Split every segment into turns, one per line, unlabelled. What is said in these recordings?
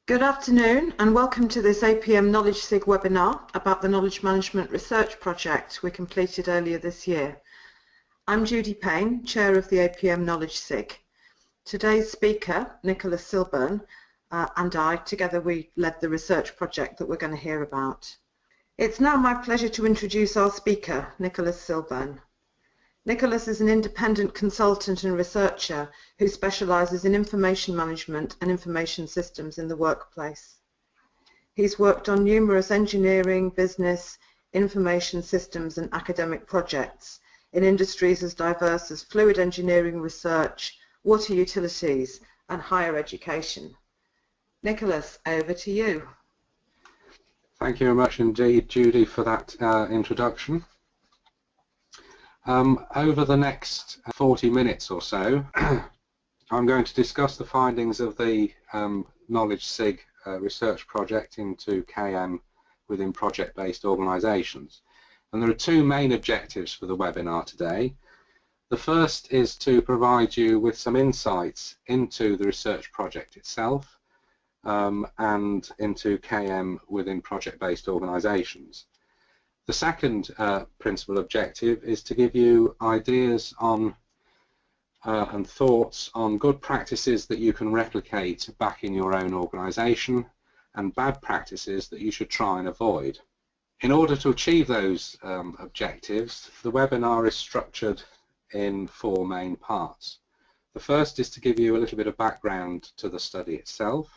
Good afternoon and welcome to this APM Knowledge SIG webinar about the Knowledge Management Research Project we completed earlier this year. I'm Judy Payne, Chair of the APM Knowledge SIG. Today's speaker, Nicholas Silburn, and I, together we led the research project that we're going to hear about. It's now my pleasure to introduce our speaker, Nicholas Silburn. Nicholas is an independent consultant and researcher who specialises in information management and information systems in the workplace. He's worked on numerous engineering, business, information systems and academic projects in industries as diverse as fluid engineering research, water utilities and higher education. Nicholas, over to you.
Thank you very much indeed, Judy, for that introduction. Over the next 40 minutes or so, I'm going to discuss the findings of the Knowledge SIG research project into KM within project-based organisations. And there are two main objectives for the webinar today. The first is to provide you with some insights into the research project itself and into KM within project-based organisations. The second principal objective is to give you ideas on and thoughts on good practices that you can replicate back in your own organisation and bad practices that you should try and avoid. In order to achieve those objectives, the webinar is structured in four main parts. The first is to give you a little bit of background to the study itself.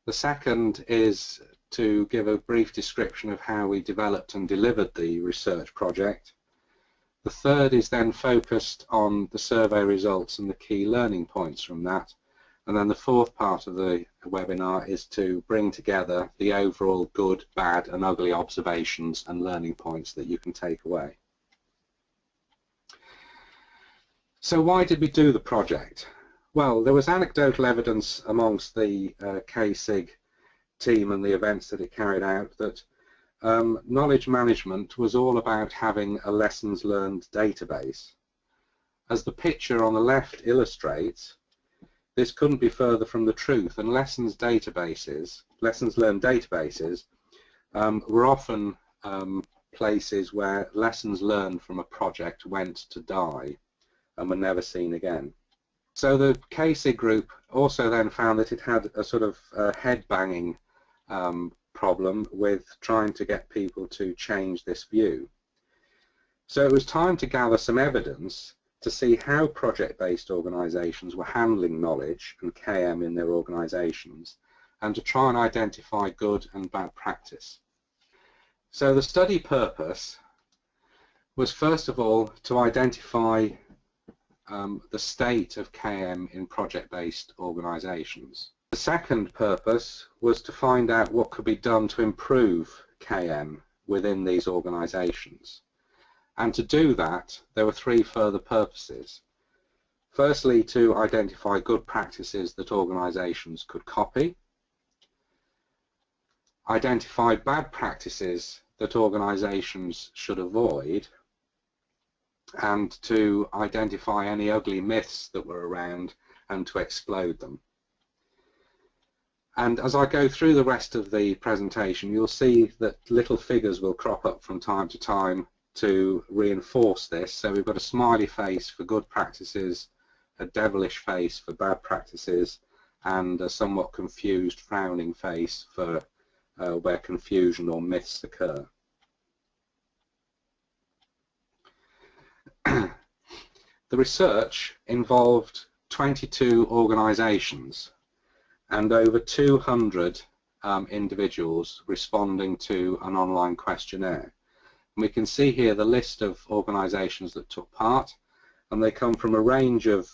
The second is to give a brief description of how we developed and delivered the research project. The third is then focused on the survey results and the key learning points from that. And then the fourth part of the webinar is to bring together the overall good, bad and ugly observations and learning points that you can take away. So why did we do the project? Well, there was anecdotal evidence amongst the KSIG team and the events that it carried out that knowledge management was all about having a lessons learned database. As the picture on the left illustrates, this couldn't be further from the truth, and lessons learned databases were often places where lessons learned from a project went to die and were never seen again. So the KSIG group also then found that it had a sort of head-banging problem with trying to get people to change this view. So it was time to gather some evidence to see how project-based organisations were handling knowledge and KM in their organisations and to try and identify good and bad practice. So the study purpose was first of all to identify the state of KM in project-based organisations. The second purpose was to find out what could be done to improve KM within these organisations. And to do that, there were three further purposes. Firstly, to identify good practices that organisations could copy, identify bad practices that organisations should avoid, and to identify any ugly myths that were around and to explode them. And as I go through the rest of the presentation, you'll see that little figures will crop up from time to time to reinforce this. So we've got a smiley face for good practices, a devilish face for bad practices, and a somewhat confused frowning face for where confusion or myths occur. The research involved 22 organisations and over 200 individuals responding to an online questionnaire. And we can see here the list of organisations that took part, and they come from a range of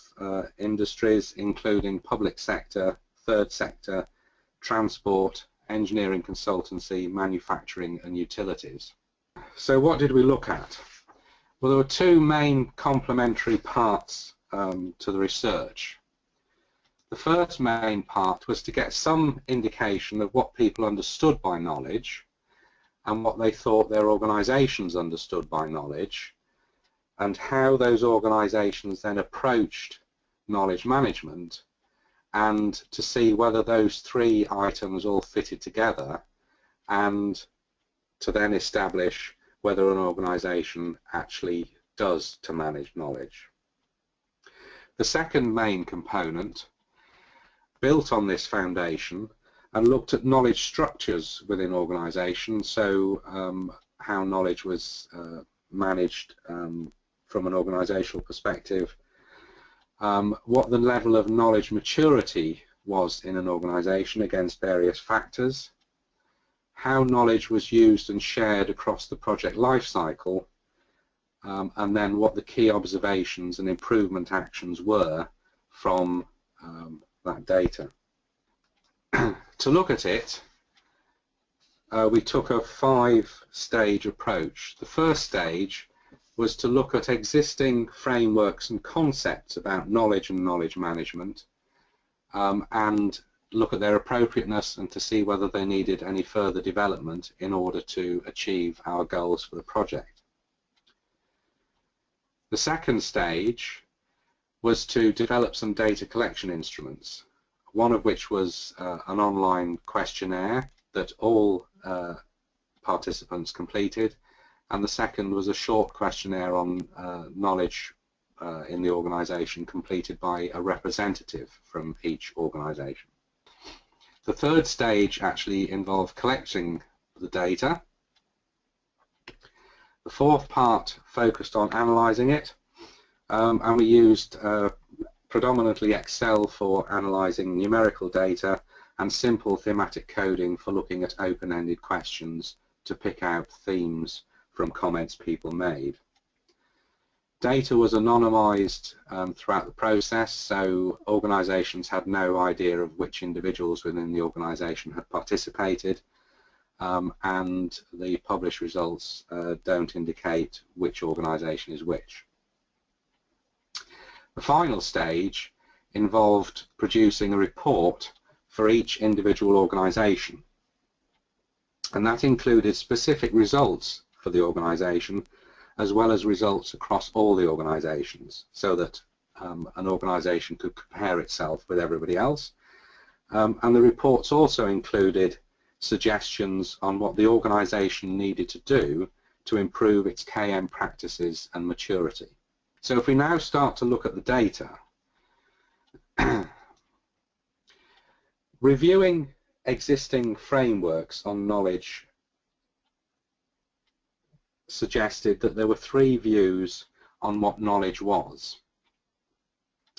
industries including public sector, third sector, transport, engineering consultancy, manufacturing and utilities. So what did we look at? Well, there were two main complementary parts to the research. The first main part was to get some indication of what people understood by knowledge and what they thought their organisations understood by knowledge, and how those organisations then approached knowledge management and to see whether those three items all fitted together, and to then establish whether an organisation actually does to manage knowledge. The second main component built on this foundation and looked at knowledge structures within organisations, so how knowledge was managed from an organisational perspective, what the level of knowledge maturity was in an organisation against various factors, how knowledge was used and shared across the project life cycle, and then what the key observations and improvement actions were from that data. To look at it, we took a 5-stage approach. The first stage was to look at existing frameworks and concepts about knowledge and knowledge management, and look at their appropriateness and to see whether they needed any further development in order to achieve our goals for the project. The second stage was to develop some data collection instruments, one of which was an online questionnaire that all participants completed, and the second was a short questionnaire on knowledge in the organisation completed by a representative from each organisation. The third stage actually involved collecting the data. The fourth part focused on analysing it, and we used predominantly Excel for analysing numerical data and simple thematic coding for looking at open-ended questions to pick out themes from comments people made. Data was anonymised throughout the process, so organisations had no idea of which individuals within the organisation had participated, and the published results don't indicate which organisation is which. The final stage involved producing a report for each individual organisation, and that included specific results for the organisation as well as results across all the organisations, so that an organisation could compare itself with everybody else. And the reports also included suggestions on what the organisation needed to do to improve its KM practices and maturity. So if we now start to look at the data, reviewing existing frameworks on knowledge suggested that there were 3 views on what knowledge was,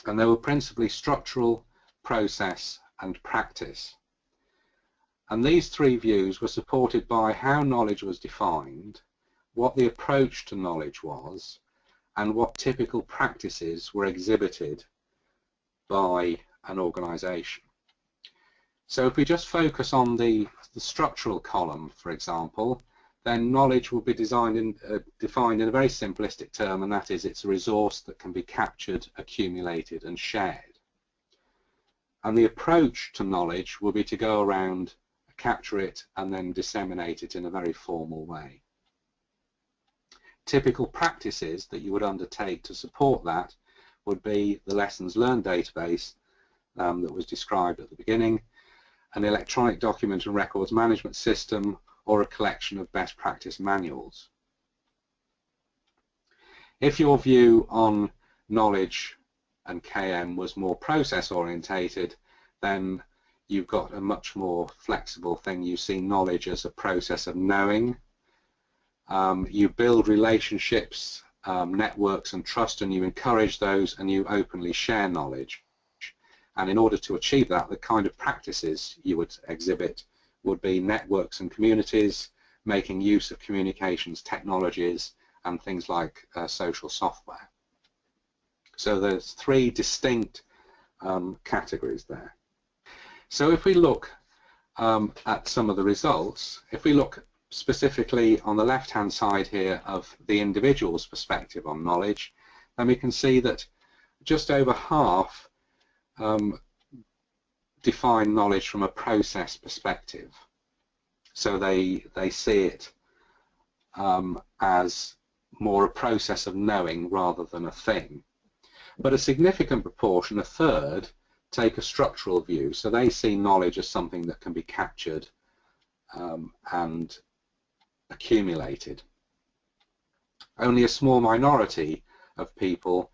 and they were principally structural, process and practice. And these 3 views were supported by how knowledge was defined, what the approach to knowledge was, and what typical practices were exhibited by an organisation. So if we just focus on the structural column, for example, then knowledge will be defined in a very simplistic term, and that is it's a resource that can be captured, accumulated and shared. And the approach to knowledge will be to go around, capture it and then disseminate it in a very formal way. Typical practices that you would undertake to support that would be the lessons learned database that was described at the beginning, an electronic document and records management system, or a collection of best practice manuals. If your view on knowledge and KM was more process orientated, then you've got a much more flexible thing. You see knowledge as a process of knowing. You build relationships, networks and trust, and you encourage those, and you openly share knowledge. And in order to achieve that, the kind of practices you would exhibit would be networks and communities, making use of communications technologies and things like social software. So there's 3 distinct categories there. So if we look at some of the results, if we look specifically on the left-hand side here of the individual's perspective on knowledge, then we can see that just over half define knowledge from a process perspective. So they see it as more a process of knowing rather than a thing. But a significant proportion, a third, take a structural view, so they see knowledge as something that can be captured and accumulated. Only a small minority of people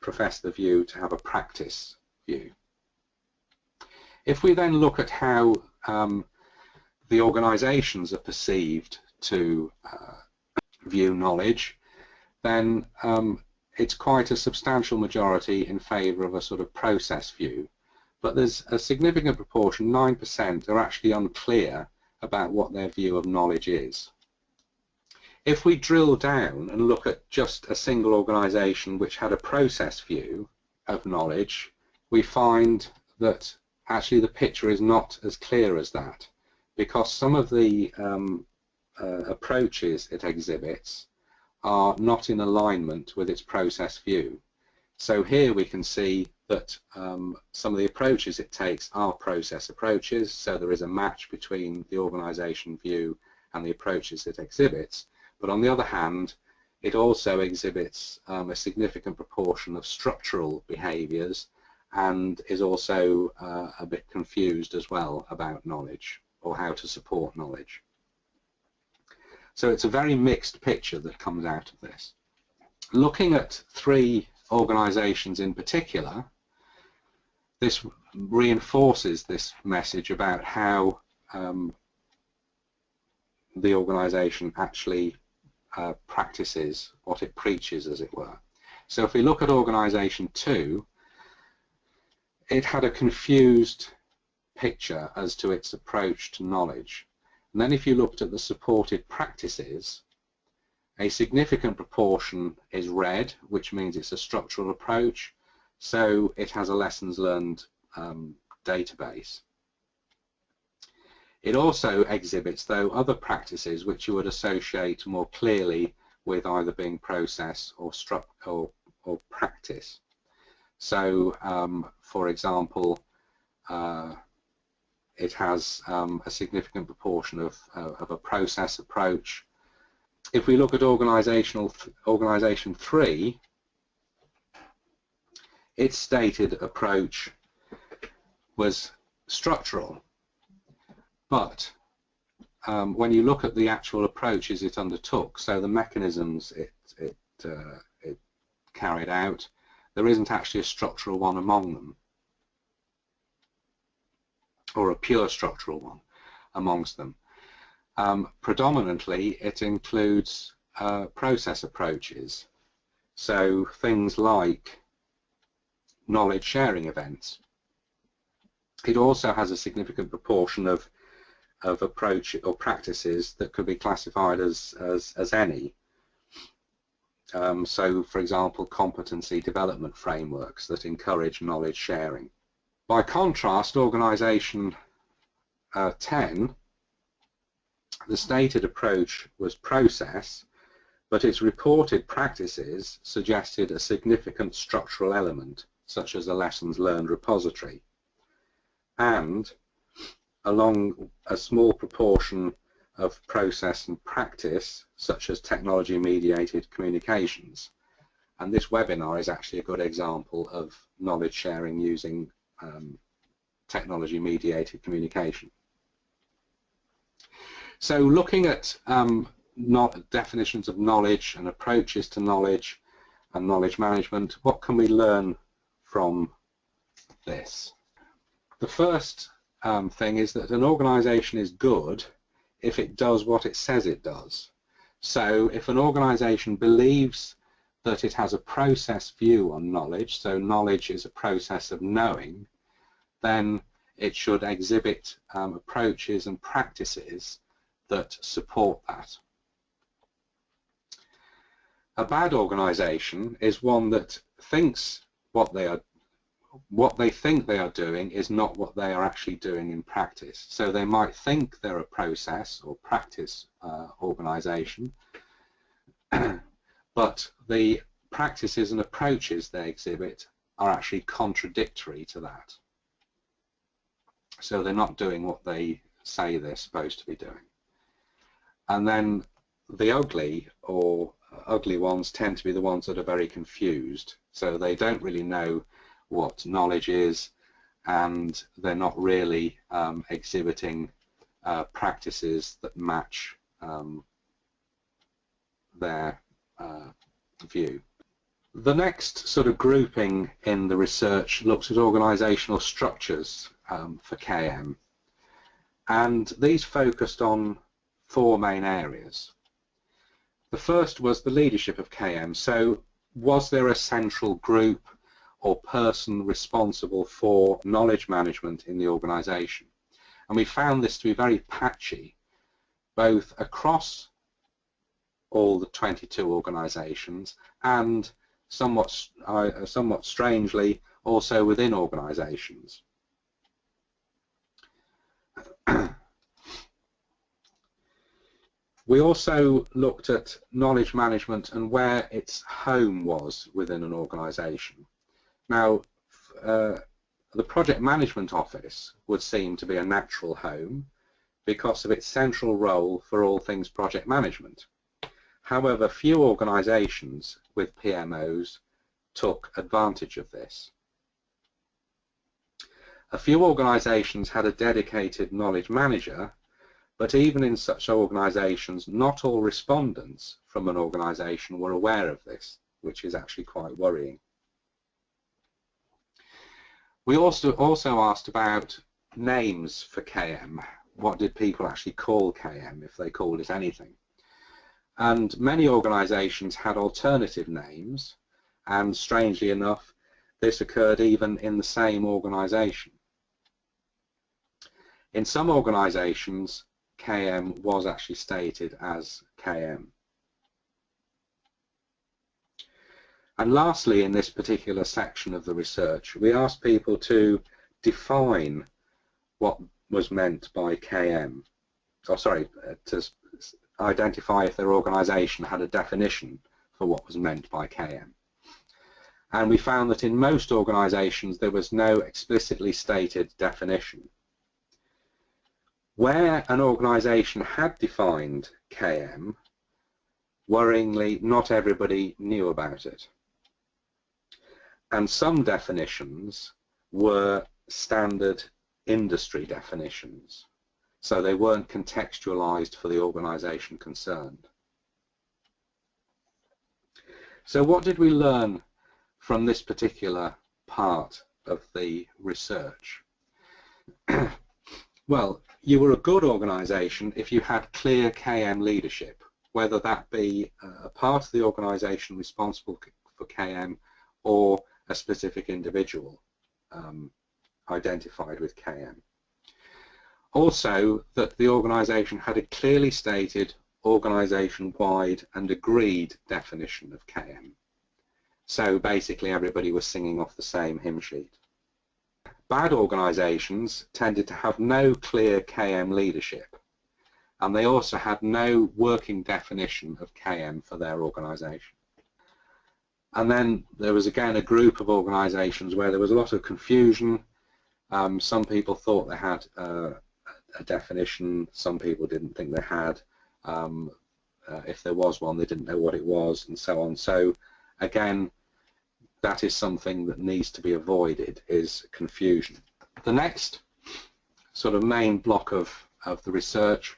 profess the view to have a practice view. If we then look at how the organisations are perceived to view knowledge, then it's quite a substantial majority in favour of a sort of process view. But there's a significant proportion, 9%, are actually unclear about what their view of knowledge is. If we drill down and look at just a single organisation which had a process view of knowledge, we find that actually the picture is not as clear as that, because some of the approaches it exhibits are not in alignment with its process view. So here we can see that some of the approaches it takes are process approaches, so there is a match between the organisation view and the approaches it exhibits. But on the other hand, it also exhibits a significant proportion of structural behaviours and is also a bit confused as well about knowledge or how to support knowledge. So it's a very mixed picture that comes out of this. Looking at three organisations in particular, this reinforces this message about how the organisation actually practices what it preaches, as it were. So if we look at Organisation 2, it had a confused picture as to its approach to knowledge. And then if you looked at the supported practices, a significant proportion is red, which means it's a structural approach, so it has a lessons learned database. It also exhibits, though, other practices which you would associate more clearly with either being process or practice. So, for example, it has a significant proportion of a process approach. If we look at Organisation 3, its stated approach was structural. But when you look at the actual approaches it undertook, so the mechanisms it carried out, there isn't actually a structural one among them, or a pure structural one amongst them. Predominantly, it includes process approaches, so things like knowledge sharing events. It also has a significant proportion of approach or practices that could be classified as any. So, for example, competency development frameworks that encourage knowledge sharing. By contrast, Organisation 10, the stated approach was process, but its reported practices suggested a significant structural element, such as a lessons learned repository, and along a small proportion of process and practice, such as technology-mediated communications. And this webinar is actually a good example of knowledge sharing using technology-mediated communication. So looking at definitions of knowledge and approaches to knowledge and knowledge management, what can we learn from this? The first thing is that an organisation is good if it does what it says it does. So if an organisation believes that it has a process view on knowledge, so knowledge is a process of knowing, then it should exhibit approaches and practices that support that. A bad organisation is one that thinks what they think they are doing is not what they are actually doing in practice. So they might think they're a process or practice organisation, but the practices and approaches they exhibit are actually contradictory to that. So they're not doing what they say they're supposed to be doing. And then the ugly ones tend to be the ones that are very confused. So they don't really know what knowledge is, and they're not really exhibiting practices that match their view. The next sort of grouping in the research looks at organisational structures for KM, and these focused on 4 main areas. The first was the leadership of KM. So was there a central group or person responsible for knowledge management in the organisation? And we found this to be very patchy, both across all the 22 organisations and somewhat strangely also within organisations. We also looked at knowledge management and where its home was within an organisation. Now, the project management office would seem to be a natural home because of its central role for all things project management. However, few organisations with PMOs took advantage of this. A few organisations had a dedicated knowledge manager, but even in such organisations, not all respondents from an organisation were aware of this, which is actually quite worrying. We also asked about names for KM. What did people actually call KM, if they called it anything? And many organisations had alternative names, and strangely enough, this occurred even in the same organisation. In some organisations, KM was actually stated as KM. And lastly, in this particular section of the research, we asked people to define what was meant by KM. To identify if their organisation had a definition for what was meant by KM. And we found that in most organisations there was no explicitly stated definition. Where an organisation had defined KM, worryingly, not everybody knew about it. And some definitions were standard industry definitions, so they weren't contextualized for the organisation concerned. So what did we learn from this particular part of the research? Well, you were a good organisation if you had clear KM leadership, whether that be a part of the organisation responsible for KM or a specific individual identified with KM. Also, that the organisation had a clearly stated organisation-wide and agreed definition of KM. So basically everybody was singing off the same hymn sheet. Bad organisations tended to have no clear KM leadership, and they also had no working definition of KM for their organisation. And then there was again a group of organisations where there was a lot of confusion. Some people thought they had a definition, some people didn't think they had. If there was one, they didn't know what it was, and so on. So again, that is something that needs to be avoided, is confusion. The next sort of main block of the research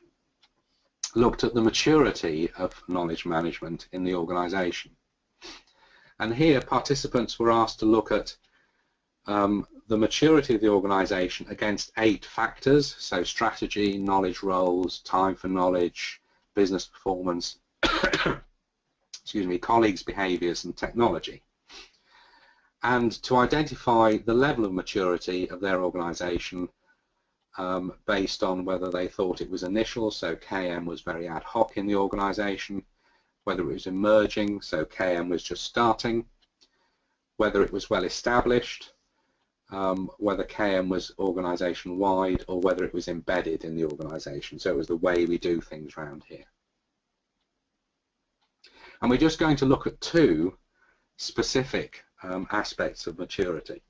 looked at the maturity of knowledge management in the organisation. And here participants were asked to look at the maturity of the organisation against 8 factors, so strategy, knowledge roles, time for knowledge, business performance, excuse me, colleagues' behaviours and technology. And to identify the level of maturity of their organisation based on whether they thought it was initial, so KM was very ad hoc in the organisation, whether it was emerging, so KM was just starting, whether it was well established, whether KM was organisation-wide, or whether it was embedded in the organisation, so it was the way we do things around here. And we're just going to look at 2 specific aspects of maturity: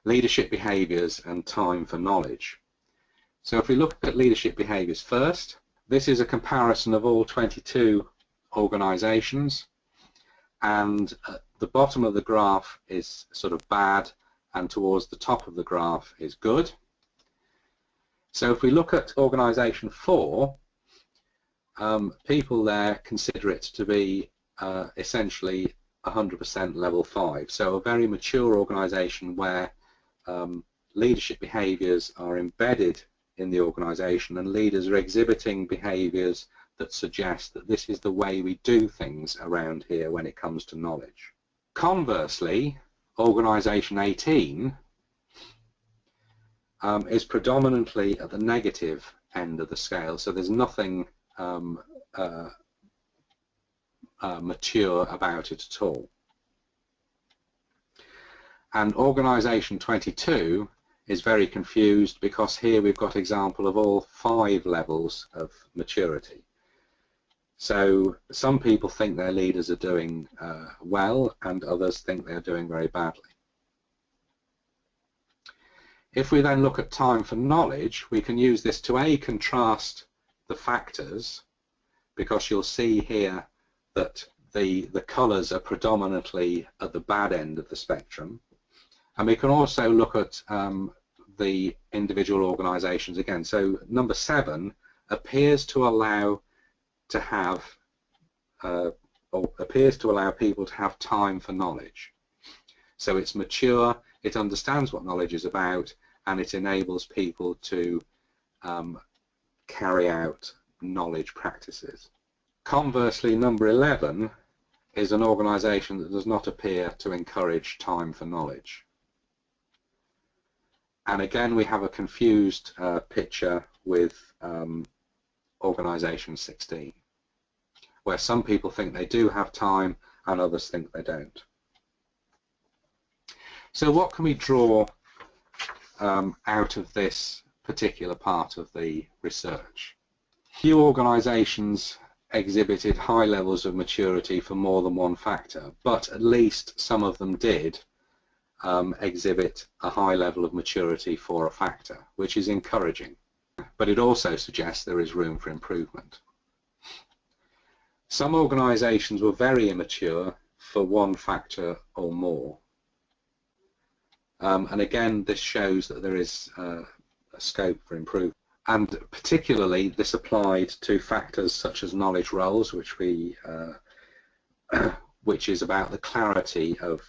leadership behaviours and time for knowledge. So if we look at leadership behaviours first, this is a comparison of all 22 organisations, and the bottom of the graph is sort of bad, and towards the top of the graph is good. So if we look at Organisation 4, people there consider it to be essentially 100% level 5. So a very mature organisation where leadership behaviours are embedded in the organisation and leaders are exhibiting behaviours that suggest that this is the way we do things around here when it comes to knowledge. Conversely, Organisation 18 is predominantly at the negative end of the scale, so there's nothing mature about it at all. And Organisation 22 is very confused because here we've got example of all 5 levels of maturity. So some people think their leaders are doing well and others think they're doing very badly. If we then look at time for knowledge, we can use this to contrast the factors, because you'll see here that the colours are predominantly at the bad end of the spectrum. And we can also look at the individual organisations again. So number 7 appears to allow to have or appears to allow people to have time for knowledge. So it's mature, it understands what knowledge is about, and it enables people to carry out knowledge practices. Conversely, number 11 is an organisation that does not appear to encourage time for knowledge. And again, we have a confused picture with Organisation 16, where some people think they do have time and others think they don't. So what can we draw out of this particular part of the research? Few organisations exhibited high levels of maturity for more than one factor, but at least some of them did exhibit a high level of maturity for a factor, which is encouraging. But it also suggests there is room for improvement. Some organisations were very immature for one factor or more. And again, this shows that there is a scope for improvement. And particularly, this applied to factors such as knowledge roles, which is about the clarity of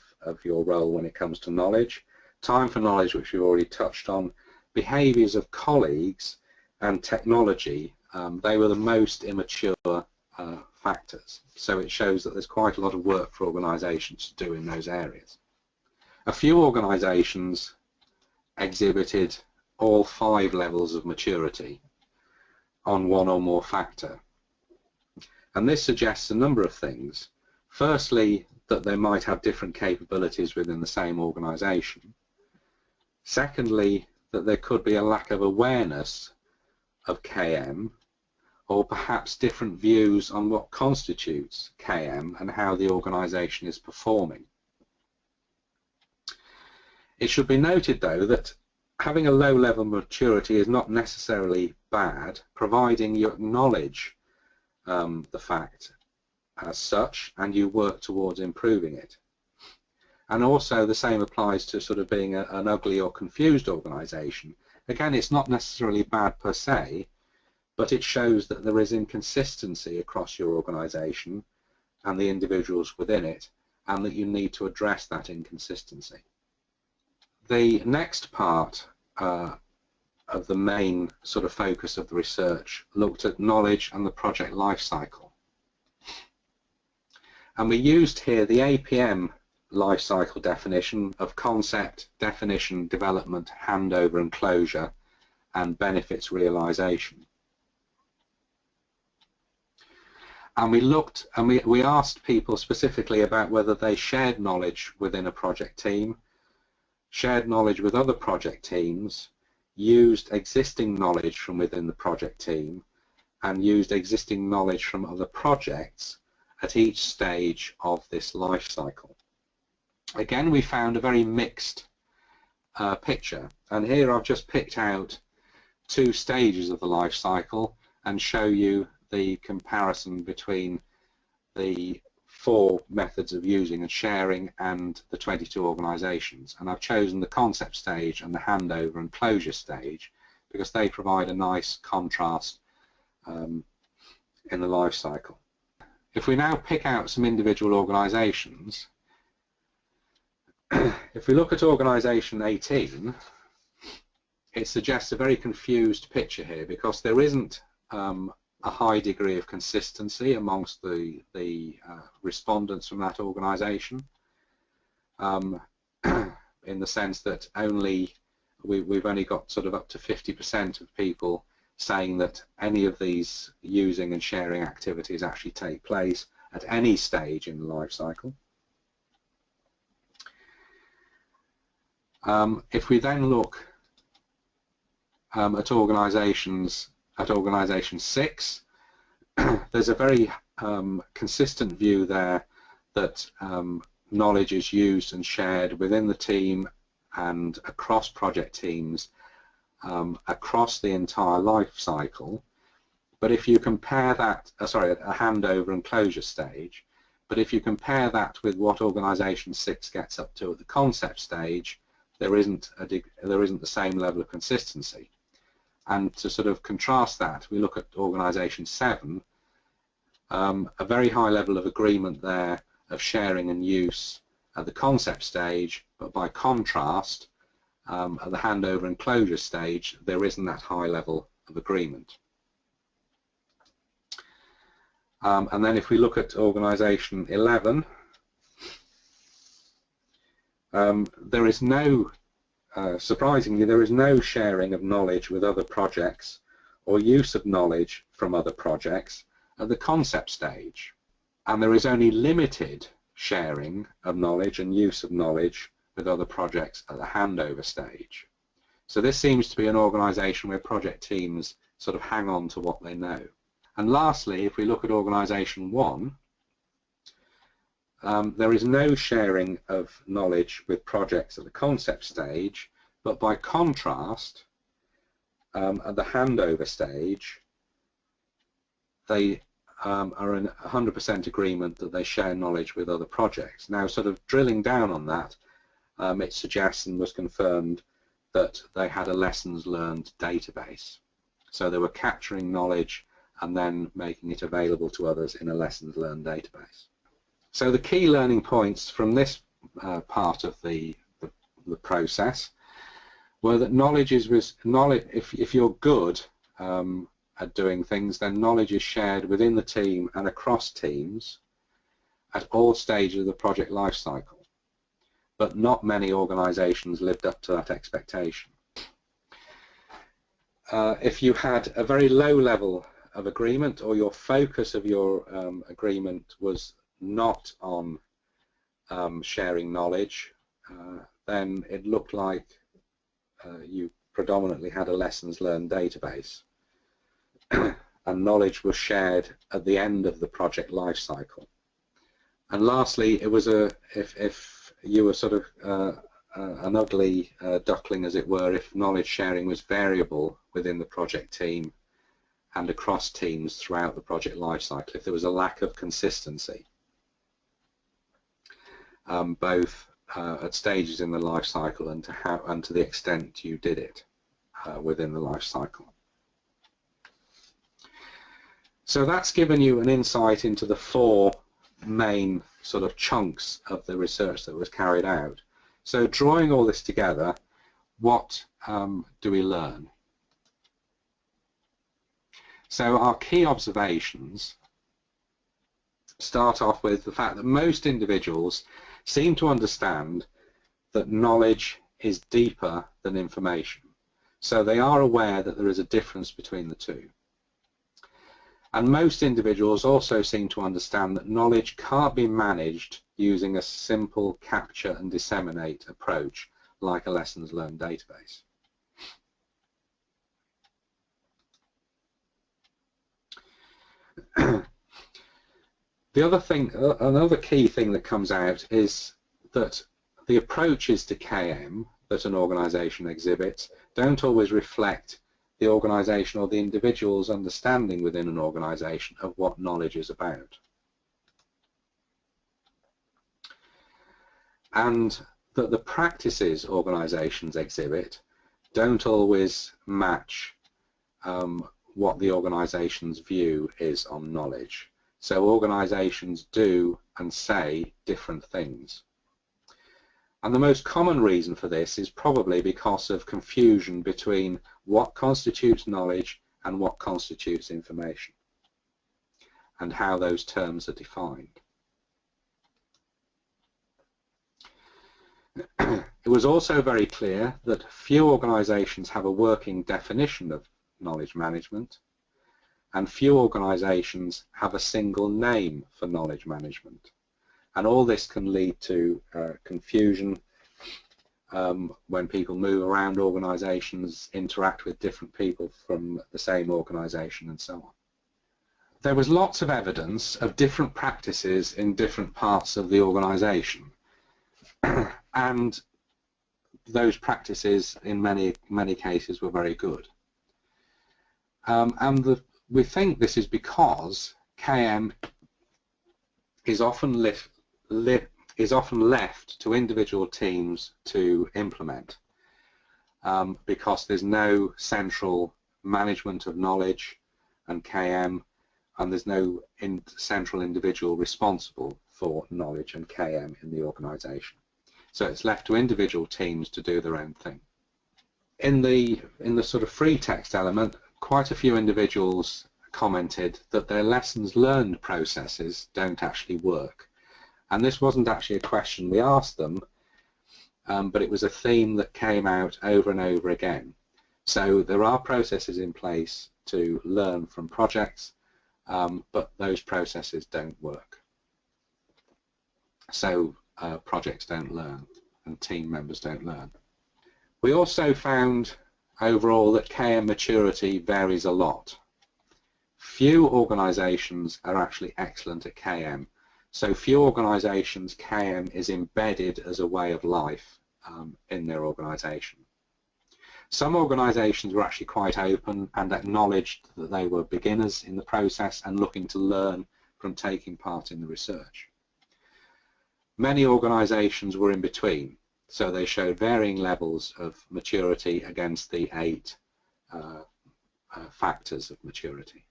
your role when it comes to knowledge, time for knowledge, which we've already touched on, behaviours of colleagues, and technology. They were the most immature factors. So it shows that there's quite a lot of work for organisations to do in those areas. A few organisations exhibited all 5 levels of maturity on one or more factor. And this suggests a number of things. Firstly, that they might have different capabilities within the same organisation. Secondly, that there could be a lack of awareness of KM, or perhaps different views on what constitutes KM and how the organisation is performing. It should be noted, though, that having a low level of maturity is not necessarily bad, providing you acknowledge the fact as such and you work towards improving it. And also the same applies to sort of being an ugly or confused organisation. Again, it's not necessarily bad per se, but it shows that there is inconsistency across your organisation and the individuals within it, and that you need to address that inconsistency. The next part of the main sort of focus of the research looked at knowledge and the project life cycle. And we used here the APM life cycle definition of concept, definition, development, handover and closure, and benefits realization. And we looked and we asked people specifically about whether they shared knowledge within a project team, shared knowledge with other project teams, used existing knowledge from within the project team, and used existing knowledge from other projects at each stage of this life cycle. Again, we found a very mixed picture, and here I've just picked out 2 stages of the life cycle and show you the comparison between the 4 methods of using and sharing and the 22 organisations, and I've chosen the concept stage and the handover and closure stage because they provide a nice contrast in the life cycle. If we now pick out some individual organisations, if we look at organisation 18, it suggests a very confused picture here because there isn't a high degree of consistency amongst the respondents from that organisation, in the sense that we've only got sort of up to 50% of people saying that any of these using and sharing activities actually take place at any stage in the life cycle. If we then look at organisation 6, there's a very consistent view there that knowledge is used and shared within the team and across project teams across the entire life cycle. But if you compare that, a handover and closure stage, but if you compare that with what organisation 6 gets up to at the concept stage, there isn't the same level of consistency. And to sort of contrast that, we look at organisation 7, a very high level of agreement there of sharing and use at the concept stage, but by contrast, at the handover and closure stage, there isn't that high level of agreement. And then if we look at organisation 11, there is no surprisingly, there is no sharing of knowledge with other projects or use of knowledge from other projects at the concept stage. And there is only limited sharing of knowledge and use of knowledge with other projects at the handover stage. So this seems to be an organisation where project teams sort of hang on to what they know. And lastly, if we look at organisation 1, there is no sharing of knowledge with projects at the concept stage, but by contrast, at the handover stage, they are in 100% agreement that they share knowledge with other projects. Now, sort of drilling down on that, it suggests and was confirmed that they had a lessons learned database. So they were capturing knowledge and then making it available to others in a lessons learned database. So the key learning points from this part of the process were that knowledge is if you're good at doing things, then knowledge is shared within the team and across teams at all stages of the project life cycle. But not many organisations lived up to that expectation. If you had a very low level of agreement, or your focus of your agreement was not on sharing knowledge, then it looked like you predominantly had a lessons learned database, and knowledge was shared at the end of the project life cycle. And lastly, it was if you were sort of an ugly duckling, as it were, if knowledge sharing was variable within the project team and across teams throughout the project life cycle, if there was a lack of consistency, both at stages in the life cycle and to the extent you did it within the life cycle. So that's given you an insight into the 4 main sort of chunks of the research that was carried out. So drawing all this together, what do we learn? So our key observations start off with the fact that most individuals seem to understand that knowledge is deeper than information. So they are aware that there is a difference between the two. And most individuals also seem to understand that knowledge can't be managed using a simple capture and disseminate approach like a lessons learned database. Another key thing that comes out is that the approaches to KM that an organisation exhibits don't always reflect the organisation or the individual's understanding within an organisation of what knowledge is about. and that the practices organisations exhibit don't always match what the organisation's view is on knowledge. So organisations do and say different things. And the most common reason for this is probably because of confusion between what constitutes knowledge and what constitutes information, and how those terms are defined. It was also very clear that few organisations have a working definition of knowledge management, and few organisations have a single name for knowledge management. And all this can lead to confusion when people move around organisations, interact with different people from the same organisation, and so on. There was lots of evidence of different practices in different parts of the organisation, and those practices in many cases were very good. We think this is because KM is often left to individual teams to implement, because there's no central management of knowledge and KM, and there's no central individual responsible for knowledge and KM in the organisation. So it's left to individual teams to do their own thing. In the sort of free text element, quite a few individuals commented that their lessons learned processes don't actually work. And this wasn't actually a question we asked them, but it was a theme that came out over and over again. So there are processes in place to learn from projects, but those processes don't work. So projects don't learn and team members don't learn. We also found overall that KM maturity varies a lot. Few organisations are actually excellent at KM. So few organisations, KM is embedded as a way of life in their organisation. Some organisations were actually quite open and acknowledged that they were beginners in the process and looking to learn from taking part in the research. Many organisations were in between, so they showed varying levels of maturity against the 8 factors of maturity.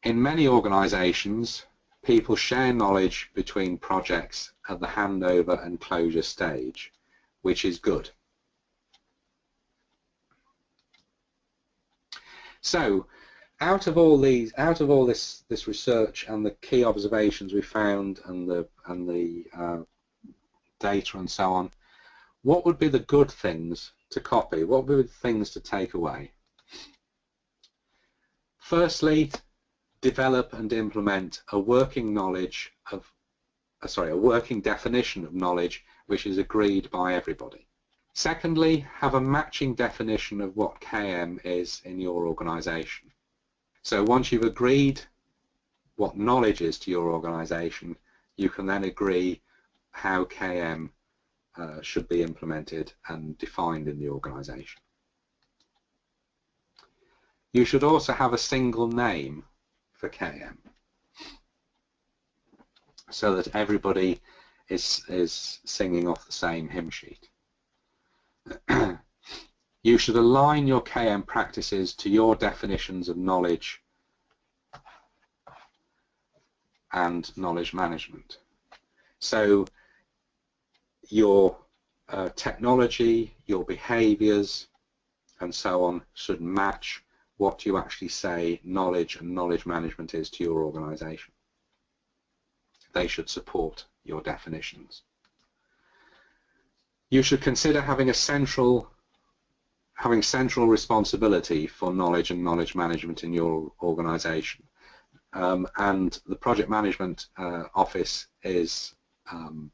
In many organisations, people share knowledge between projects at the handover and closure stage, which is good. So, out of all this research and the key observations we found and the data and so on, what would be the good things to copy? What would be the things to take away? Firstly, develop and implement a working definition of knowledge which is agreed by everybody. Secondly, have a matching definition of what KM is in your organisation. So once you've agreed what knowledge is to your organisation, you can then agree how KM should be implemented and defined in the organisation. You should also have a single name for KM so that everybody is singing off the same hymn sheet. You should align your KM practices to your definitions of knowledge and knowledge management. So your technology, your behaviours and so on should match what you actually say knowledge and knowledge management is to your organisation. They should support your definitions. You should consider having central responsibility for knowledge and knowledge management in your organisation. And the project management office is an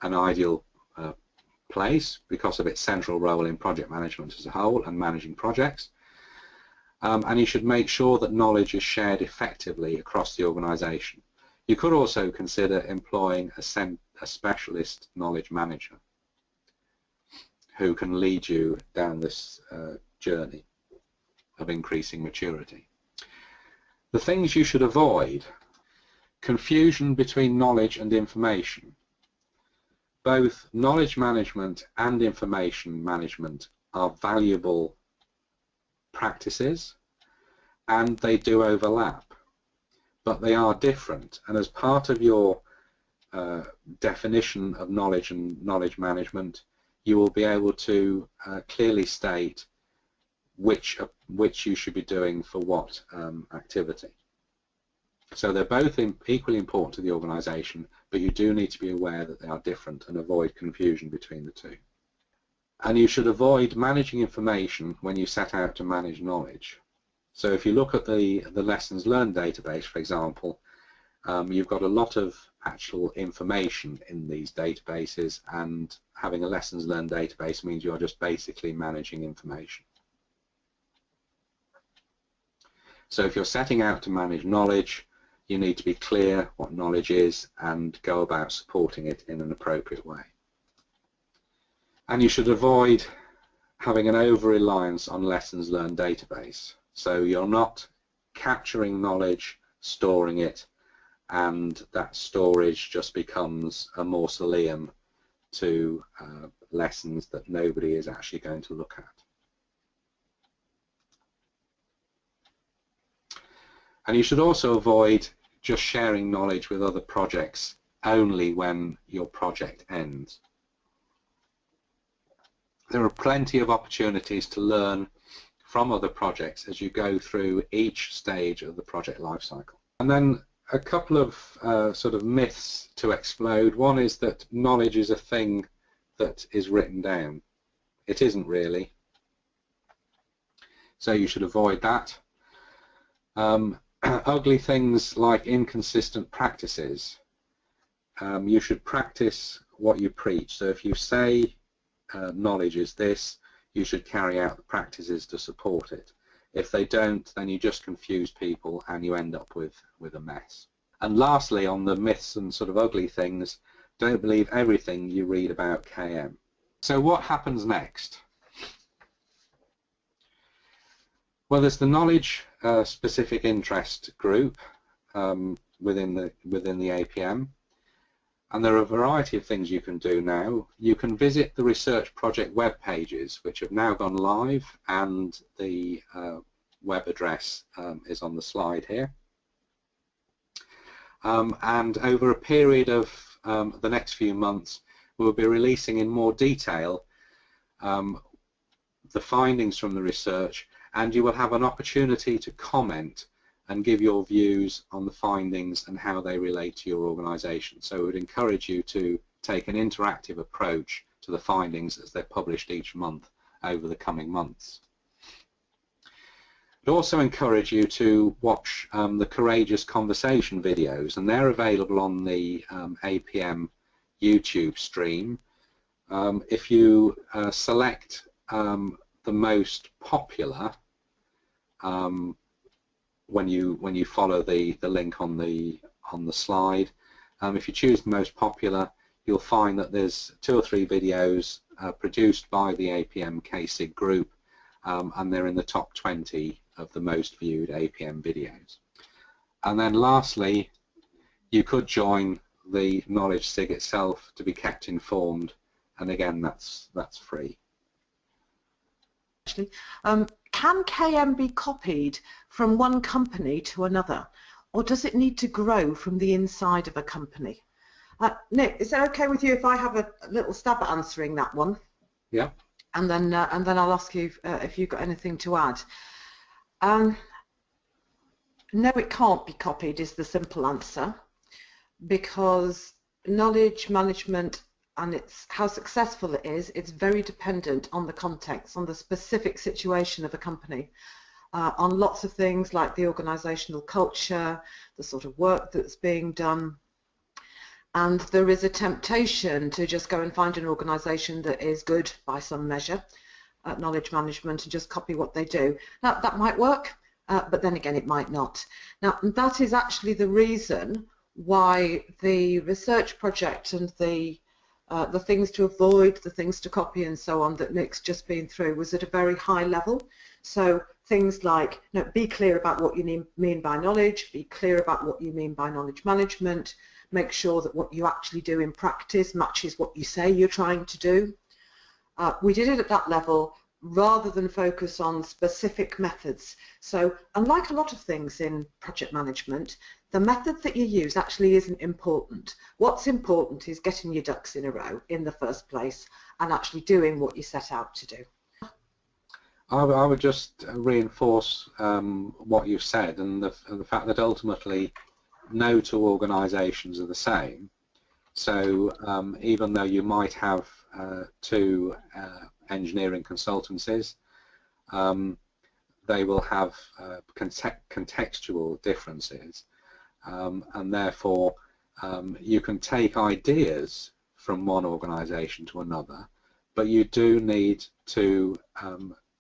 ideal place because of its central role in project management as a whole and managing projects. And you should make sure that knowledge is shared effectively across the organisation. You could also consider employing a specialist knowledge manager who can lead you down this journey of increasing maturity. The things you should avoid: confusion between knowledge and information. both knowledge management and information management are valuable practices, and they do overlap, but they are different. And as part of your definition of knowledge and knowledge management, you will be able to clearly state which you should be doing for what activity. So they're both equally important to the organisation, but you do need to be aware that they are different and avoid confusion between the two. And you should avoid managing information when you set out to manage knowledge. So if you look at the lessons learned database, for example, you've got a lot of actual information in these databases, and having a lessons learned database means you're just basically managing information. So if you're setting out to manage knowledge, you need to be clear what knowledge is and go about supporting it in an appropriate way. And you should avoid having an over-reliance on lessons learned database. So you're not capturing knowledge, storing it, and that storage just becomes a mausoleum to lessons that nobody is actually going to look at. And you should also avoid just sharing knowledge with other projects only when your project ends. There are plenty of opportunities to learn from other projects as you go through each stage of the project lifecycle. And then a couple of sort of myths to explode. One is that knowledge is a thing that is written down. It isn't really. So you should avoid that. Ugly things like inconsistent practices. You should practice what you preach. So if you say knowledge is this, you should carry out the practices to support it. If they don't, then you just confuse people and you end up with a mess. And lastly, on the myths and sort of ugly things, don't believe everything you read about KM. So what happens next? Well, there's the knowledge specific interest group within the APM, and there are a variety of things you can do now. You can visit the research project web pages, which have now gone live, and the web address is on the slide here. And over a period of the next few months, we'll be releasing in more detail the findings from the research, and you will have an opportunity to comment and give your views on the findings and how they relate to your organisation. So we would encourage you to take an interactive approach to the findings as they're published each month over the coming months. I'd also encourage you to watch the Courageous Conversation videos, and they're available on the APM YouTube stream. If you select the most popular when you follow the link on the slide, if you choose the most popular, you'll find that there's 2 or 3 videos produced by the APM KSIG group, and they're in the top 20 of the most viewed APM videos. And then lastly, you could join the Knowledge SIG itself to be kept informed, and again that's free.
Can KM be copied from one company to another, or does it need to grow from the inside of a company? Nick, is it okay with you if I have a little stab at answering that one?
Yeah.
And then I'll ask you if you've got anything to add. No, it can't be copied is the simple answer, because knowledge management and how successful it is, it's very dependent on the context, on the specific situation of a company, on lots of things like the organisational culture, the sort of work that's being done. And there is a temptation to just go and find an organisation that is good by some measure at knowledge management and just copy what they do. Now, that might work, but then again it might not. Now, that is actually the reason why the research project and the things to avoid, the things to copy and so on that Nick's just been through was at a very high level. So things like, be clear about what you mean by knowledge, be clear about what you mean by knowledge management, make sure that what you actually do in practice matches what you say you're trying to do. We did it at that level rather than focus on specific methods. So unlike a lot of things in project management, the method that you use actually isn't important. What's important is getting your ducks in a row in the first place and actually doing what you set out to do.
I would just reinforce what you've said, and the fact that ultimately no two organisations are the same. So even though you might have two engineering consultancies, they will have contextual differences, and therefore you can take ideas from one organisation to another, but you do need to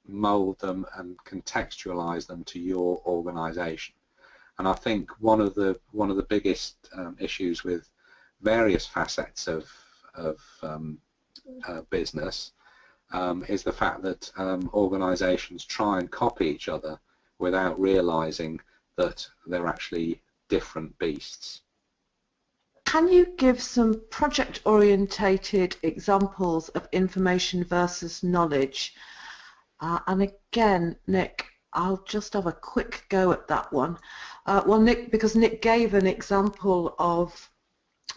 mould them and contextualise them to your organisation. And I think one of the biggest issues with various facets of business is the fact that organisations try and copy each other without realising that they're actually different beasts.
Can you give some project-orientated examples of information versus knowledge? And again, Nick, I'll just have a quick go at that one. Well, because Nick gave an example of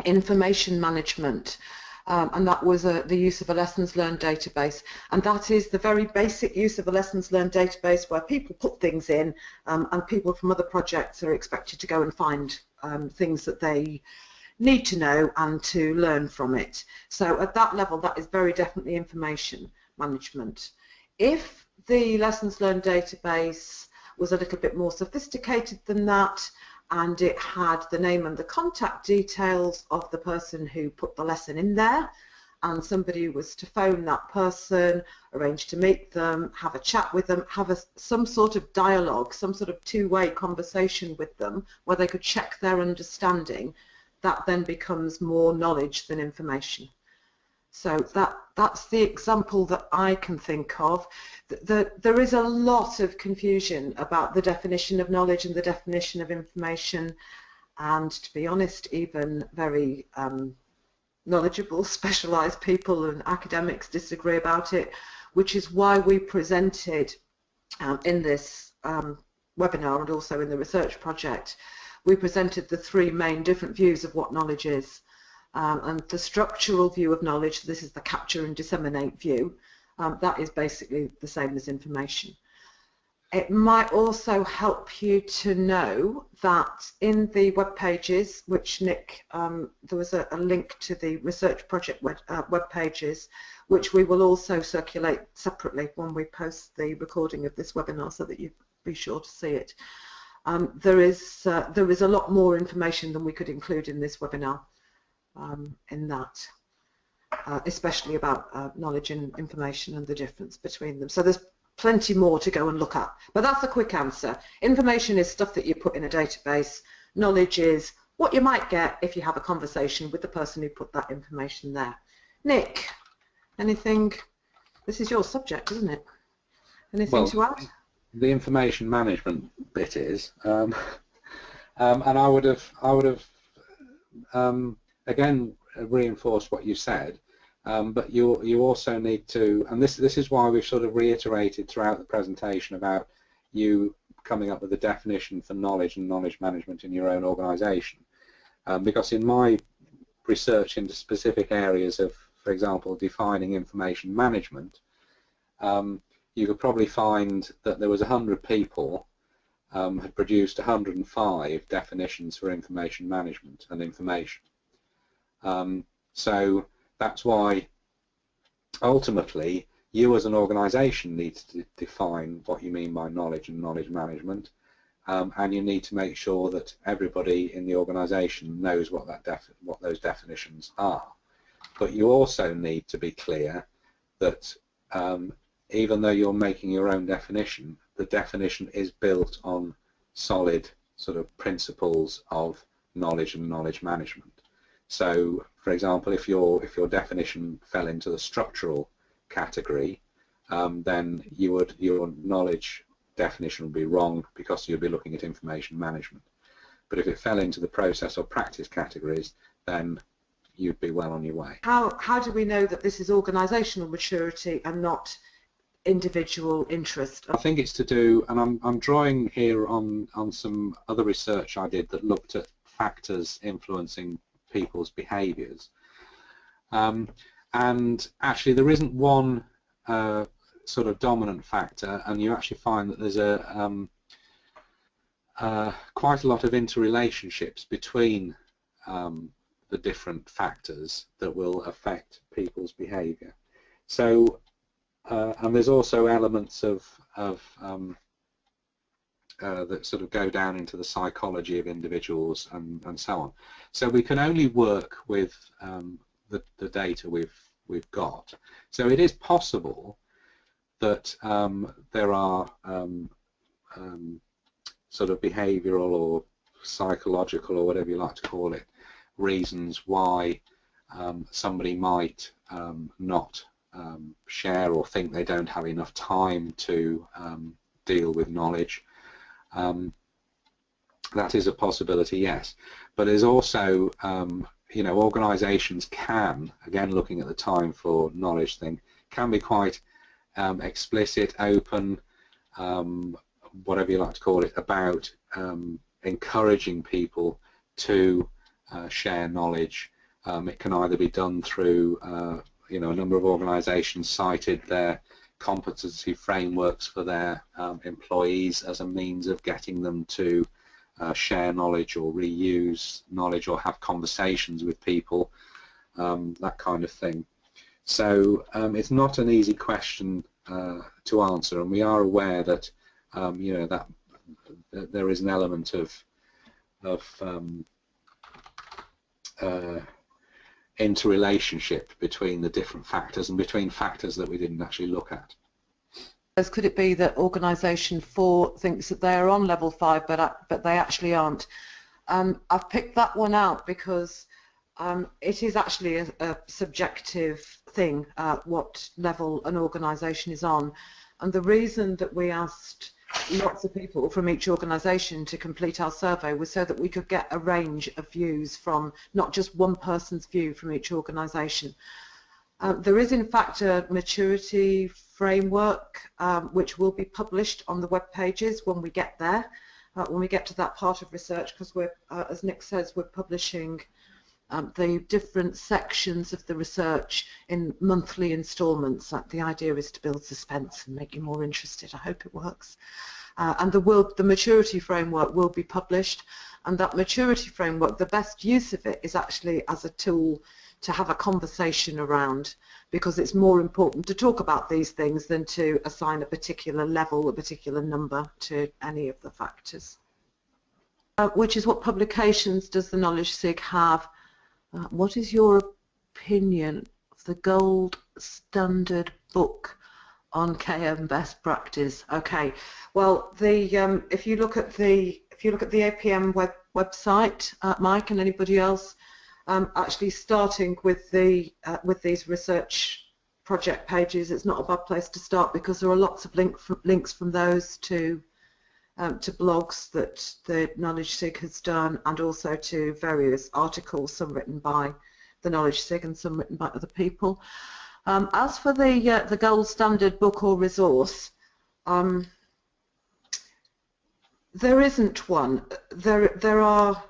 information management, and that was the use of a lessons learned database, and that is the very basic use of a lessons learned database where people put things in, and people from other projects are expected to go and find things that they need to know and to learn from it. So at that level, that is very definitely information management. If the lessons learned database was a little bit more sophisticated than that, and it had the name and the contact details of the person who put the lesson in there, and somebody was to phone that person, arrange to meet them, have a chat with them, have some sort of dialogue, some sort of two-way conversation with them where they could check their understanding, that then becomes more knowledge than information. So that's the example that I can think of. There is a lot of confusion about the definition of knowledge and the definition of information, and to be honest, even very knowledgeable, specialised people and academics disagree about it, which is why we presented in this webinar and also in the research project, we presented the three main different views of what knowledge is. And the structural view of knowledge, this is the capture and disseminate view, that is basically the same as information. It might also help you to know that in the web pages, which Nick, there was a link to the research project web pages, which we will also circulate separately when we post the recording of this webinar so that you be sure to see it. There is a lot more information than we could include in this webinar. In that, especially about knowledge and information and the difference between them. So there's plenty more to go and look at. But that's a quick answer. Information is stuff that you put in a database. Knowledge is what you might get if you have a conversation with the person who put that information there. Nick, anything? This is your subject, isn't it? Anything to add?
The information management bit is, and I would have again reinforce what you said, but you also need to, and this is why we've sort of reiterated throughout the presentation about you coming up with a definition for knowledge and knowledge management in your own organisation, because in my research into specific areas of, for example, defining information management, you could probably find that there was 100 people had produced 105 definitions for information management and information. So that's why ultimately you as an organisation need to define what you mean by knowledge and knowledge management, and you need to make sure that everybody in the organisation knows what those definitions are. But you also need to be clear that even though you're making your own definition, the definition is built on solid sort of principles of knowledge and knowledge management. So, for example, if your definition fell into the structural category, then your knowledge definition would be wrong because you'd be looking at information management. But if it fell into the process or practice categories, then you'd be well on your way.
How do we know that this is organisational maturity and not individual interest?
I think it's to do, and I'm drawing here on some other research I did that looked at factors influencing people's behaviours. And actually there isn't one sort of dominant factor, and you actually find that there's quite a lot of interrelationships between the different factors that will affect people's behaviour. So, and there's also elements of that sort of go down into the psychology of individuals and so on. So we can only work with the data we've got. So it is possible that there are sort of behavioural or psychological or whatever you like to call it reasons why somebody might not share or think they don't have enough time to deal with knowledge. That is a possibility, yes, but there's also you know, organisations can, again looking at the time for knowledge thing, can be quite explicit, open, whatever you like to call it, about encouraging people to share knowledge. It can either be done through, you know, a number of organisations cited their competency frameworks for their employees as a means of getting them to share knowledge or reuse knowledge or have conversations with people, that kind of thing. So it's not an easy question to answer, and we are aware that you know, that there is an element of interrelationship between the different factors and between factors that we didn't actually look at.
Could it be that organisation 4 thinks that they are on level 5 but they actually aren't? I've picked that one out because it is actually a subjective thing, what level an organisation is on, and the reason that we asked lots of people from each organisation to complete our survey was so that we could get a range of views from not just one person's view from each organisation. There is in fact a maturity framework which will be published on the web pages when we get there, when we get to that part of research, because we're, as Nick says, we're publishing the different sections of the research in monthly instalments. The idea is to build suspense and make you more interested. I hope it works. And the maturity framework will be published, and that maturity framework, the best use of it is actually as a tool to have a conversation around, because it's more important to talk about these things than to assign a particular level, a particular number to any of the factors. Which is what publications does the Knowledge SIG have? What is your opinion of the gold standard book on KM best practice? Okay, well, the if you look at the APM website, Mike and anybody else, actually starting with these research project pages, it's not a bad place to start, because there are lots of links from those to blogs that the Knowledge SIG has done, and also to various articles, some written by the Knowledge SIG and some written by other people. As for the gold standard book or resource, there isn't one. There are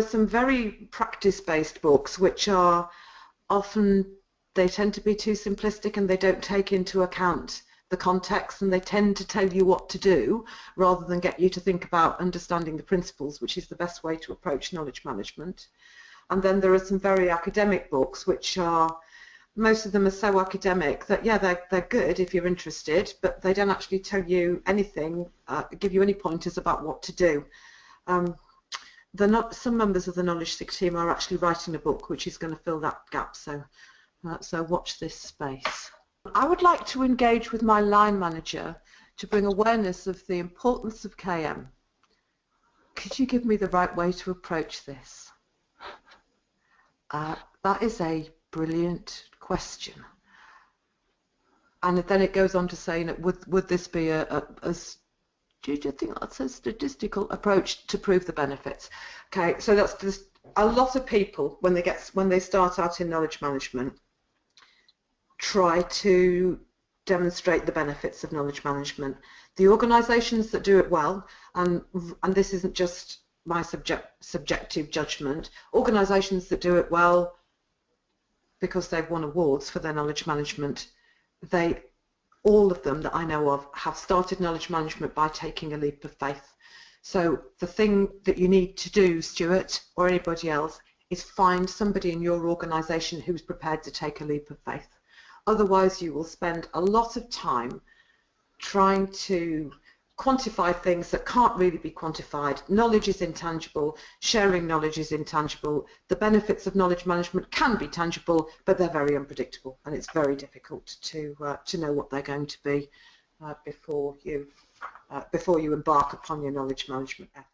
some very practice-based books which are often, they tend to be too simplistic and they don't take into account the context, and they tend to tell you what to do rather than get you to think about understanding the principles, which is the best way to approach knowledge management. And then there are some very academic books which are, most of them are so academic that, yeah, they're good if you're interested, but they don't actually tell you anything, give you any pointers about what to do. Some members of the Knowledge SIG team are actually writing a book which is going to fill that gap, so watch this space. I would like to engage with my line manager to bring awareness of the importance of KM. Could you give me the right way to approach this? That is a brilliant question. And then it goes on to say, would this be as Judy, I think that's a statistical approach to prove the benefits. Okay, so that's just a lot of people when they start out in knowledge management try to demonstrate the benefits of knowledge management. The organisations that do it well, and this isn't just my subjective judgment, organisations that do it well because they've won awards for their knowledge management, all of them that I know of have started knowledge management by taking a leap of faith. So the thing that you need to do, Stuart, or anybody else, is find somebody in your organisation who's prepared to take a leap of faith. Otherwise, you will spend a lot of time trying to quantify things that can't really be quantified. Knowledge is intangible, sharing knowledge is intangible. The benefits of knowledge management can be tangible, but they're very unpredictable, and it's very difficult to know what they're going to be before you embark upon your knowledge management effort.